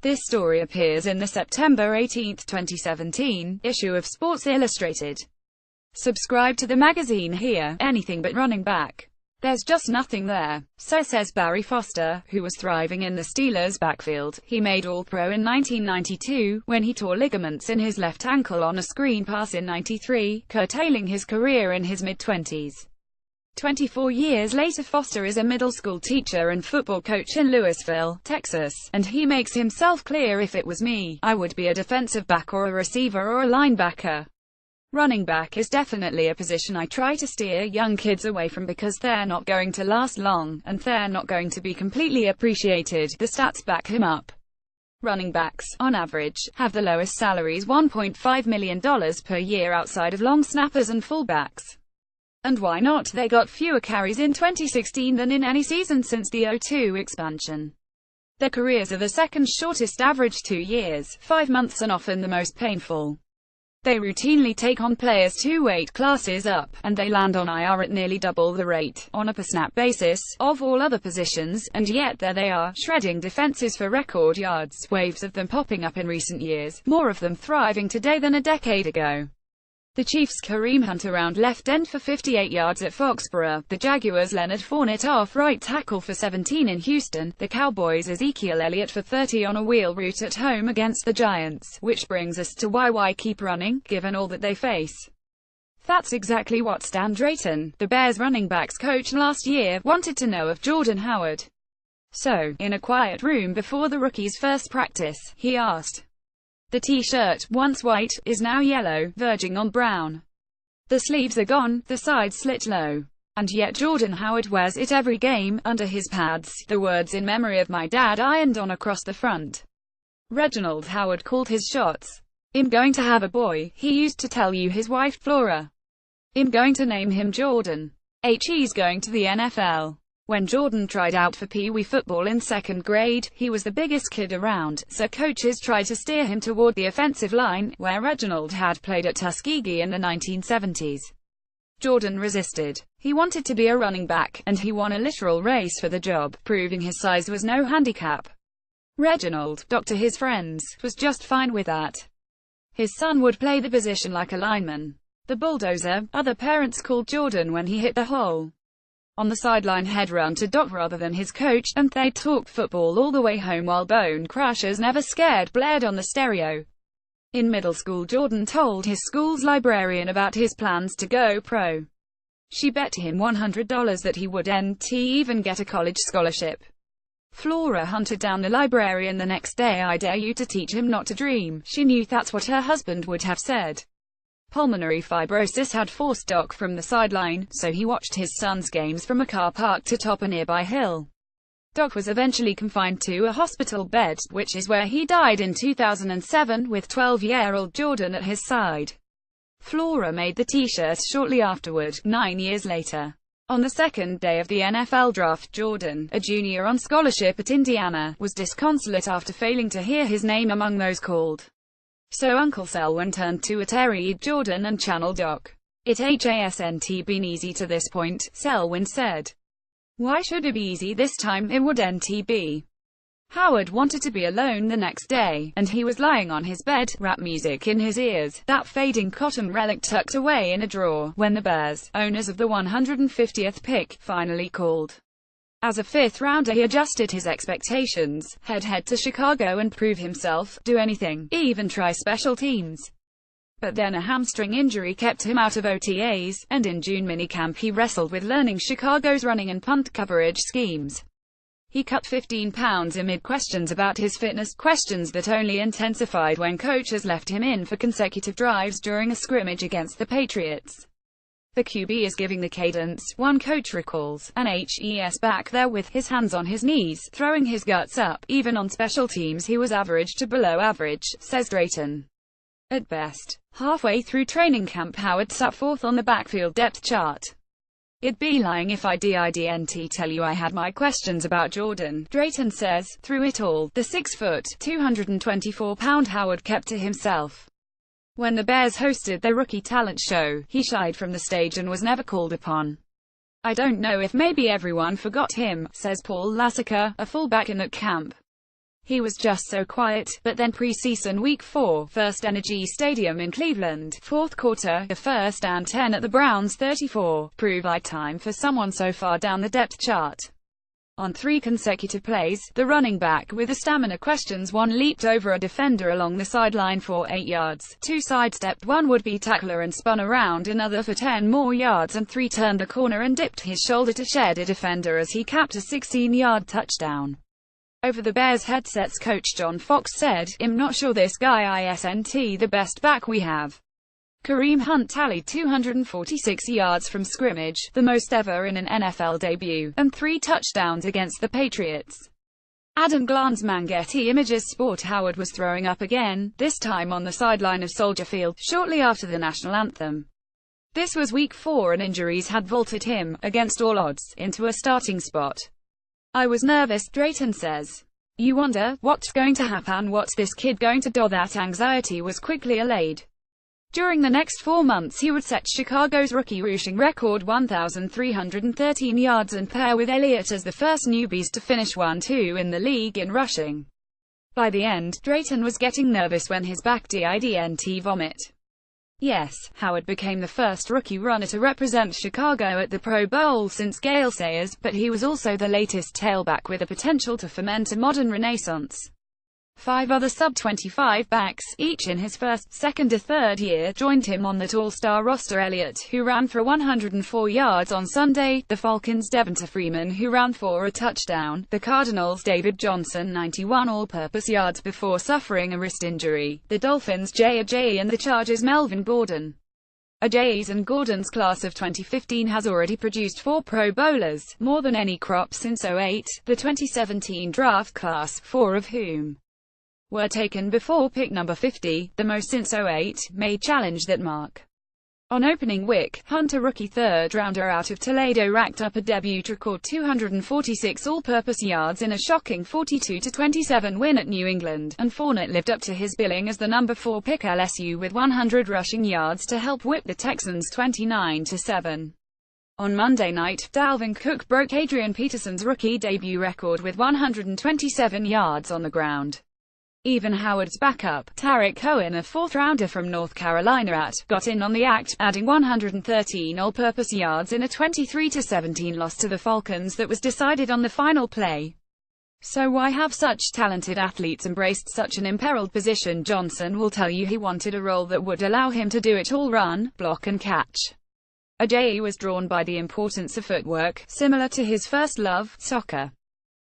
This story appears in the September 18, 2017, issue of Sports Illustrated. Subscribe to the magazine here. Anything but running back. There's just nothing there. So says Barry Foster, who was thriving in the Steelers' backfield. He made All-Pro in 1992, when he tore ligaments in his left ankle on a screen pass in '93, curtailing his career in his mid-20s. 24 years later, Foster is a middle school teacher and football coach in Lewisville, Texas, and he makes himself clear: if it was me, I would be a defensive back or a receiver or a linebacker. Running back is definitely a position I try to steer young kids away from because they're not going to last long, and they're not going to be completely appreciated. The stats back him up. Running backs, on average, have the lowest salaries, $1.5 million per year outside of long snappers and fullbacks. And why not? They got fewer carries in 2016 than in any season since the '02 expansion. Their careers are the second shortest, average 2 years, 5 months, and often the most painful. They routinely take on players 2 weight classes up, and they land on IR at nearly double the rate, on a per-snap basis, of all other positions, and yet there they are, shredding defenses for record yards, waves of them popping up in recent years, more of them thriving today than a decade ago. The Chiefs' Kareem Hunt around left end for 58 yards at Foxborough, the Jaguars' Leonard Fournette off right tackle for 17 in Houston, the Cowboys' Ezekiel Elliott for 30 on a wheel route at home against the Giants, which brings us to why keep running, given all that they face. That's exactly what Stan Drayton, the Bears' running backs coach last year, wanted to know of Jordan Howard. So, in a quiet room before the rookie's first practice, he asked. The t-shirt, once white, is now yellow, verging on brown. The sleeves are gone, the sides slit low. And yet Jordan Howard wears it every game, under his pads, the words "in memory of my dad" ironed on across the front. Reginald Howard called his shots. "I'm going to have a boy," he used to tell you his wife Flora. "I'm going to name him Jordan. He's going to the NFL." When Jordan tried out for Pee Wee football in 2nd grade, he was the biggest kid around, so coaches tried to steer him toward the offensive line, where Reginald had played at Tuskegee in the 1970s. Jordan resisted. He wanted to be a running back, and he won a literal race for the job, proving his size was no handicap. Reginald, to his friends, was just fine with that. His son would play the position like a lineman. The bulldozer, other parents called Jordan when he hit the hole. On the sideline, he'd run to Doc rather than his coach, and they'd talk football all the way home while Bone Crusher's Never Scared blared on the stereo. In middle school, Jordan told his school's librarian about his plans to go pro. She bet him $100 that he would even get a college scholarship. Flora hunted down the librarian the next day. "I dare you to teach him not to dream." She knew that's what her husband would have said. Pulmonary fibrosis had forced Doc from the sideline, so he watched his son's games from a car parked atop a nearby hill. Doc was eventually confined to a hospital bed, which is where he died in 2007, with 12-year-old Jordan at his side. Flora made the t-shirt shortly afterward, 9 years later. On the second day of the NFL draft, Jordan, a junior on scholarship at Indiana, was disconsolate after failing to hear his name among those called. So Uncle Selwyn turned to Terry Jordan and channeled Doc. "It hasn't been easy to this point," Selwyn said. "Why should it be easy this time? It wouldn't be." Howard wanted to be alone the next day, and he was lying on his bed, rap music in his ears, that fading cotton relic tucked away in a drawer, when the Bears, owners of the 150th pick, finally called. As a 5th rounder, he adjusted his expectations, head to Chicago and prove himself, do anything, even try special teams. But then a hamstring injury kept him out of OTAs, and in June minicamp he wrestled with learning Chicago's running and punt coverage schemes. He cut 15 pounds amid questions about his fitness, questions that only intensified when coaches left him in for consecutive drives during a scrimmage against the Patriots. "The QB is giving the cadence," one coach recalls, and he's back there with his hands on his knees, throwing his guts up. Even on special teams he was average to below average, says Drayton. At best. Halfway through training camp, Howard sat 4th on the backfield depth chart. "It'd be lying if I didn't tell you I had my questions about Jordan," Drayton says. Through it all, the 6-foot, 224-pound Howard kept to himself. When the Bears hosted their rookie talent show, he shied from the stage and was never called upon. "I don't know if maybe everyone forgot him," says Paul Lassica, a fullback in at camp. He was just so quiet, but then preseason week 4, First Energy Stadium in Cleveland, fourth quarter, a 1st and 10 at the Browns 34, proved like time for someone so far down the depth chart. On 3 consecutive plays, the running back with the stamina questions 1 leaped over a defender along the sideline for 8 yards, 2 sidestepped 1 would-be tackler and spun around another for 10 more yards, and 3 turned the corner and dipped his shoulder to shed a defender as he capped a 16-yard touchdown. Over the Bears headsets, coach John Fox said, "I'm not sure this guy isn't the best back we have." Kareem Hunt tallied 246 yards from scrimmage, the most ever in an NFL debut, and 3 touchdowns against the Patriots. Adam Glanzman Getty Images Sport Howard was throwing up again, this time on the sideline of Soldier Field, shortly after the national anthem. This was week 4 and injuries had vaulted him, against all odds, into a starting spot. "I was nervous," Drayton says. "You wonder, what's going to happen, what's this kid going to do?" That anxiety was quickly allayed. During the next 4 months he would set Chicago's rookie rushing record 1,313 yards and pair with Elliott as the first newbies to finish 1-2 in the league in rushing. By the end, Drayton was getting nervous when his back didn't vomit. Yes, Howard became the first rookie runner to represent Chicago at the Pro Bowl since Gale Sayers, but he was also the latest tailback with the potential to foment a modern renaissance. 5 other sub-25 backs, each in his first, second or third year, joined him on that all-star roster. Elliott, who ran for 104 yards on Sunday, the Falcons' Devonta Freeman, who ran for a touchdown, the Cardinals' David Johnson 91 all-purpose yards before suffering a wrist injury, the Dolphins' Jay Ajayi and the Chargers' Melvin Gordon. Ajayi's and Gordon's class of 2015 has already produced 4 Pro Bowlers, more than any crop since '08, the 2017 draft class, 4 of whom were taken before pick number 50, the most since '08, may challenge that mark. On opening week, Hunter, rookie third-rounder out of Toledo, racked up a debut record 246 all-purpose yards in a shocking 42-27 win at New England, and Fournette lived up to his billing as the number 4 pick LSU with 100 rushing yards to help whip the Texans 29-7. On Monday night, Dalvin Cook broke Adrian Peterson's rookie debut record with 127 yards on the ground. Even Howard's backup, Tarik Cohen, a 4th-rounder from North Carolina, got in on the act, adding 113 all-purpose yards in a 23-17 loss to the Falcons that was decided on the final play. So why have such talented athletes embraced such an imperiled position? Johnson will tell you he wanted a role that would allow him to do it all: run, block and catch. Ajayi was drawn by the importance of footwork, similar to his first love, soccer.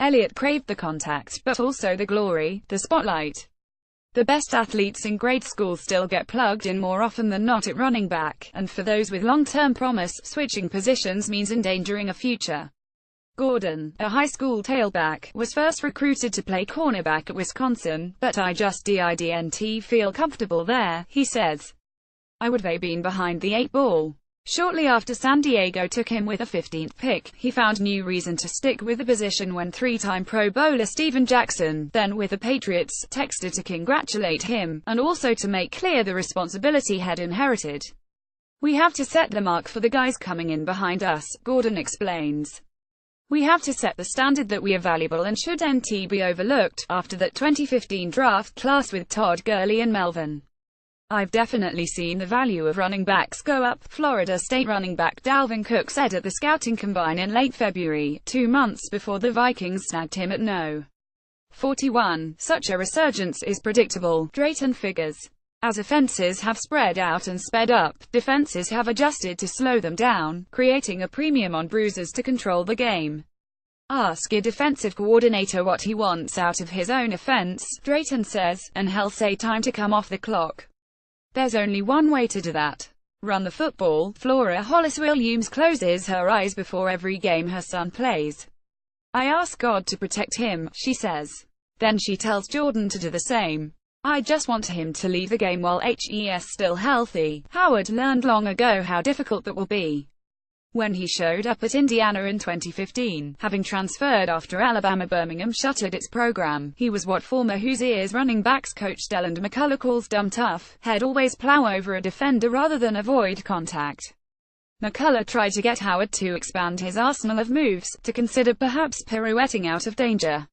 Elliott craved the contact, but also the glory, the spotlight. The best athletes in grade school still get plugged in more often than not at running back, and for those with long-term promise, switching positions means endangering a future. Gordon, a high school tailback, was first recruited to play cornerback at Wisconsin, but I just didn't feel comfortable there, he says. I would have been behind the 8 ball. Shortly after San Diego took him with a 15th pick, he found new reason to stick with the position when 3-time Pro Bowler Steven Jackson, then with the Patriots, texted to congratulate him, and also to make clear the responsibility he'd inherited. "We have to set the mark for the guys coming in behind us," Gordon explains. "We have to set the standard that we are valuable and shouldn't be overlooked." After that 2015 draft class with Todd Gurley and Melvin, "I've definitely seen the value of running backs go up," Florida State running back Dalvin Cook said at the scouting combine in late February, 2 months before the Vikings snagged him at No. 41. Such a resurgence is predictable, Drayton figures. As offenses have spread out and sped up, defenses have adjusted to slow them down, creating a premium on bruisers to control the game. Ask a defensive coordinator what he wants out of his own offense, Drayton says, and he'll say time to come off the clock. There's only one way to do that. Run the football. Flora Hollis Williams closes her eyes before every game her son plays. "I ask God to protect him," she says. Then she tells Jordan to do the same. "I just want him to leave the game while he's still healthy." Howard learned long ago how difficult that will be. When he showed up at Indiana in 2015, having transferred after Alabama, Birmingham shuttered its program, he was what former Hoosiers running backs coach Deland McCullough calls dumb tough. He'd always plow over a defender rather than avoid contact. McCullough tried to get Howard to expand his arsenal of moves, to consider perhaps pirouetting out of danger.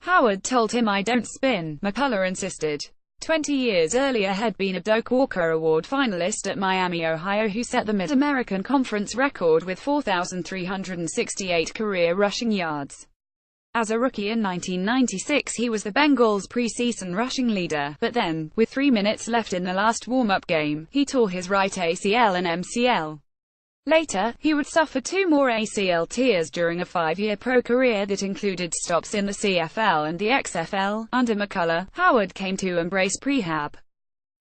Howard told him, "I don't spin," McCullough insisted. 20 years earlier had been a Doak Walker Award finalist at Miami, Ohio, who set the Mid-American Conference record with 4,368 career rushing yards. As a rookie in 1996, he was the Bengals' preseason rushing leader, but then, with 3 minutes left in the last warm-up game, he tore his right ACL and MCL. Later, he would suffer 2 more ACL tears during a 5-year pro career that included stops in the CFL and the XFL. Under McCullough, Howard came to embrace prehab.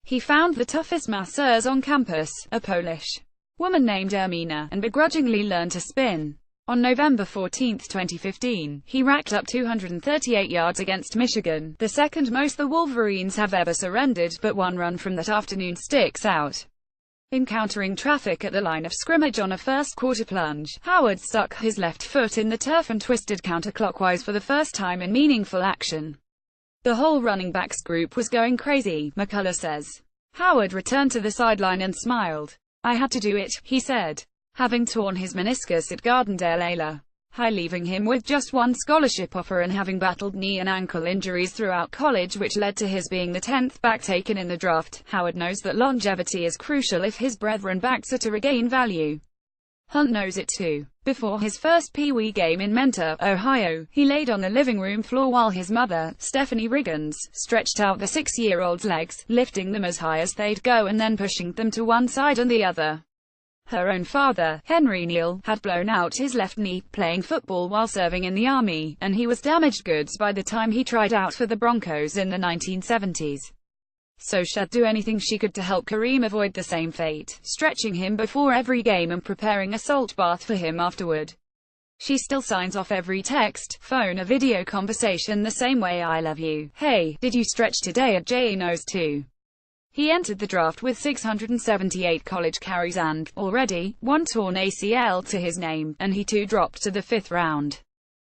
He found the toughest masseurs on campus, a Polish woman named Ermina, and begrudgingly learned to spin. On November 14, 2015, he racked up 238 yards against Michigan, the second most the Wolverines have ever surrendered, but one run from that afternoon sticks out. Encountering traffic at the line of scrimmage on a first-quarter plunge, Howard stuck his left foot in the turf and twisted counterclockwise for the first time in meaningful action. The whole running backs group was going crazy, McCullough says. Howard returned to the sideline and smiled. "I had to do it," he said, having torn his meniscus at Gardendale, High, leaving him with just one scholarship offer and having battled knee and ankle injuries throughout college, which led to his being the 10th back taken in the draft. Howard knows that longevity is crucial if his brethren backs are to regain value. Hunt knows it too. Before his first Pee Wee game in Mentor, Ohio, he laid on the living room floor while his mother, Stephanie Riggins, stretched out the 6-year-old's legs, lifting them as high as they'd go and then pushing them to one side and the other. Her own father, Henry Neal, had blown out his left knee, playing football while serving in the Army, and he was damaged goods by the time he tried out for the Broncos in the 1970s. So she'd do anything she could to help Kareem avoid the same fate, stretching him before every game and preparing a salt bath for him afterward. She still signs off every text, phone or video conversation the same way: "I love you. Hey, did you stretch today?" Jay knows too. He entered the draft with 678 college carries and, already, 1 torn ACL to his name, and he too dropped to the 5th round.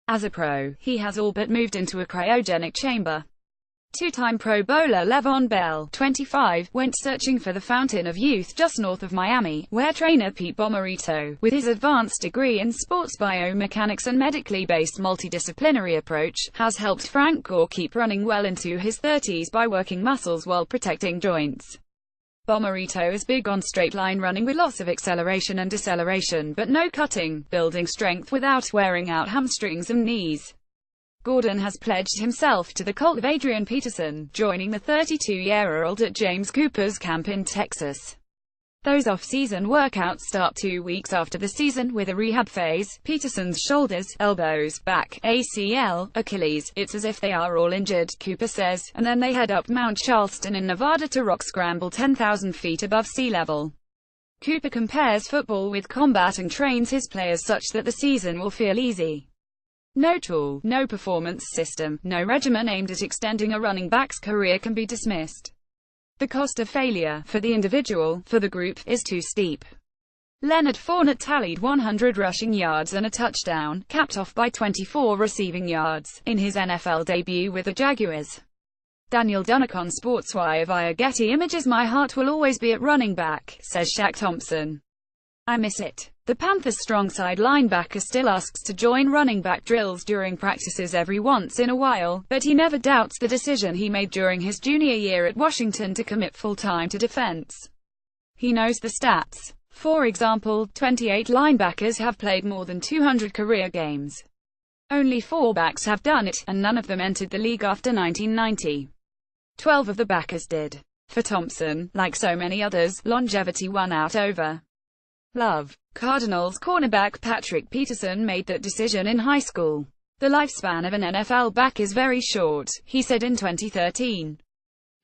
As a pro, he has all but moved into a cryogenic chamber. Two-time Pro Bowler Le'Veon Bell, 25, went searching for the fountain of youth just north of Miami, where trainer Pete Bomarito, with his advanced degree in sports biomechanics and medically-based multidisciplinary approach, has helped Frank Gore keep running well into his 30s by working muscles while protecting joints. Bomarito is big on straight-line running with lots of acceleration and deceleration, but no cutting, building strength without wearing out hamstrings and knees. Gordon has pledged himself to the cult of Adrian Peterson, joining the 32-year-old at James Cooper's camp in Texas. Those off-season workouts start 2 weeks after the season with a rehab phase. Peterson's shoulders, elbows, back, ACL, Achilles, it's as if they are all injured, Cooper says, and then they head up Mount Charleston in Nevada to rock scramble 10,000 feet above sea level. Cooper compares football with combat and trains his players such that the season will feel easy. No tool, no performance system, no regimen aimed at extending a running back's career can be dismissed. The cost of failure, for the individual, for the group, is too steep. Leonard Fournette tallied 100 rushing yards and a touchdown, capped off by 24 receiving yards, in his NFL debut with the Jaguars. Daniel Dunnock on SportsWire via Getty Images: "My heart will always be at running back," says Shaq Thompson. "I miss it." The Panthers' strong-side linebacker still asks to join running back drills during practices every once in a while, but he never doubts the decision he made during his junior year at Washington to commit full-time to defense. He knows the stats. For example, 28 linebackers have played more than 200 career games. Only 4 backs have done it, and none of them entered the league after 1990. 12 of the backers did. For Thompson, like so many others, longevity won out over love. Cardinals cornerback Patrick Peterson made that decision in high school. "The lifespan of an NFL back is very short," he said in 2013.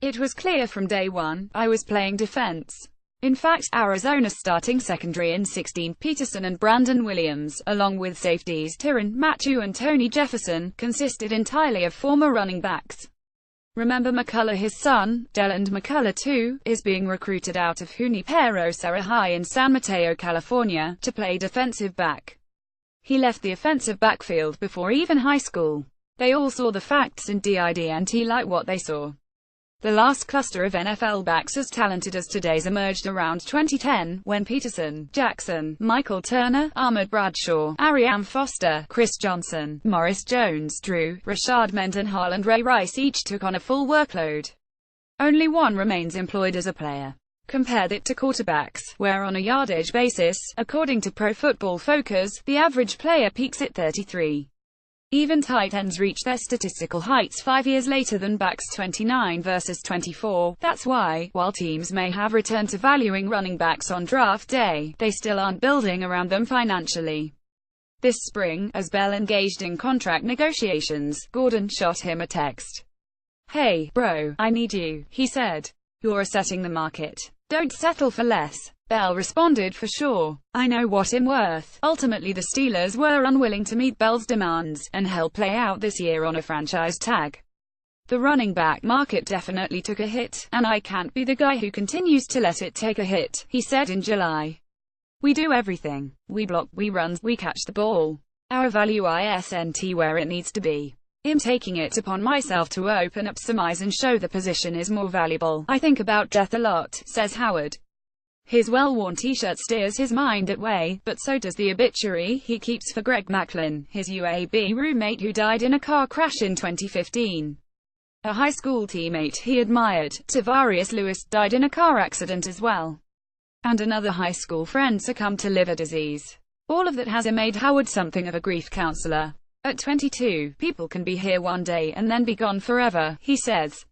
"It was clear from day one, I was playing defense." In fact, Arizona's starting secondary in 16, Peterson and Brandon Williams, along with safeties Tyrann Mathieu and Tony Jefferson, consisted entirely of former running backs. Remember McCullough: his son, Deland McCullough II, is being recruited out of Junipero Serra High in San Mateo, California, to play defensive back. He left the offensive backfield before even high school. They all saw the facts and didn't like what they saw. The last cluster of NFL backs as talented as today's emerged around 2010, when Peterson, Jackson, Michael Turner, Ahmad Bradshaw, Arian Foster, Chris Johnson, Morris Jones-Drew, Rashard Mendenhall and Ray Rice each took on a full workload. Only one remains employed as a player. Compare that to quarterbacks, where on a yardage basis, according to Pro Football Focus, the average player peaks at 33. Even tight ends reach their statistical heights 5 years later than backs, 29 versus 24. That's why, while teams may have returned to valuing running backs on draft day, they still aren't building around them financially. This spring, as Bell engaged in contract negotiations, Gordon shot him a text. "Hey, bro, I need you," he said. "You're resetting the market. Don't settle for less." Bell responded, "For sure. I know what I'm worth." Ultimately, the Steelers were unwilling to meet Bell's demands, and he'll play out this year on a franchise tag. "The running back market definitely took a hit, and I can't be the guy who continues to let it take a hit," he said in July. "We do everything. We block, we run, we catch the ball. Our value isn't where it needs to be. I'm taking it upon myself to open up some eyes and show the position is more valuable. I think about death a lot," says Howard. His well-worn t-shirt steers his mind that way, but so does the obituary he keeps for Greg Macklin, his UAB roommate who died in a car crash in 2015. A high school teammate he admired, Tavarius Lewis, died in a car accident as well. And another high school friend succumbed to liver disease. All of that has made Howard something of a grief counselor. At 22, people can be here one day and then be gone forever, he says.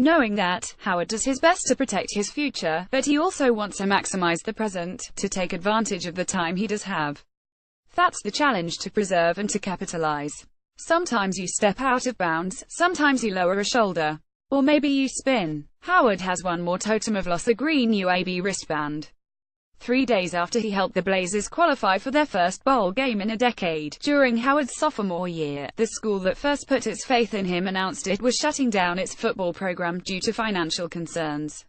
Knowing that, Howard does his best to protect his future, but he also wants to maximize the present, to take advantage of the time he does have. That's the challenge, to preserve and to capitalize. Sometimes you step out of bounds, sometimes you lower a shoulder. Or maybe you spin. Howard has one more totem of loss: a green UAB wristband. 3 days after he helped the Blazers qualify for their first bowl game in a decade, during Howard's sophomore year, the school that first put its faith in him announced it was shutting down its football program due to financial concerns.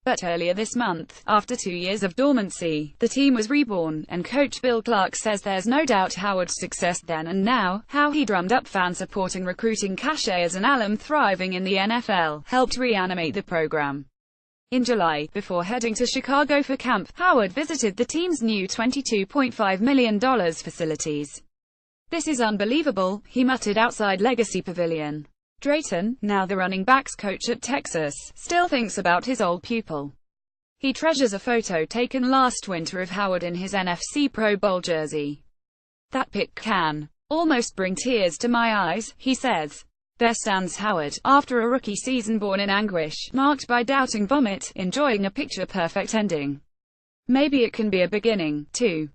But earlier this month, after 2 years of dormancy, the team was reborn, and coach Bill Clark says there's no doubt Howard's success then and now, how he drummed up fan supporting recruiting cachet as an alum thriving in the NFL, helped reanimate the program. In July, before heading to Chicago for camp, Howard visited the team's new $22.5 million facilities. "This is unbelievable," he muttered outside Legacy Pavilion. Drayton, now the running backs coach at Texas, still thinks about his old pupil. He treasures a photo taken last winter of Howard in his NFC Pro Bowl jersey. "That pic can almost bring tears to my eyes," he says. There stands Howard, after a rookie season born in anguish, marked by doubting vomit, enjoying a picture-perfect ending. Maybe it can be a beginning, too.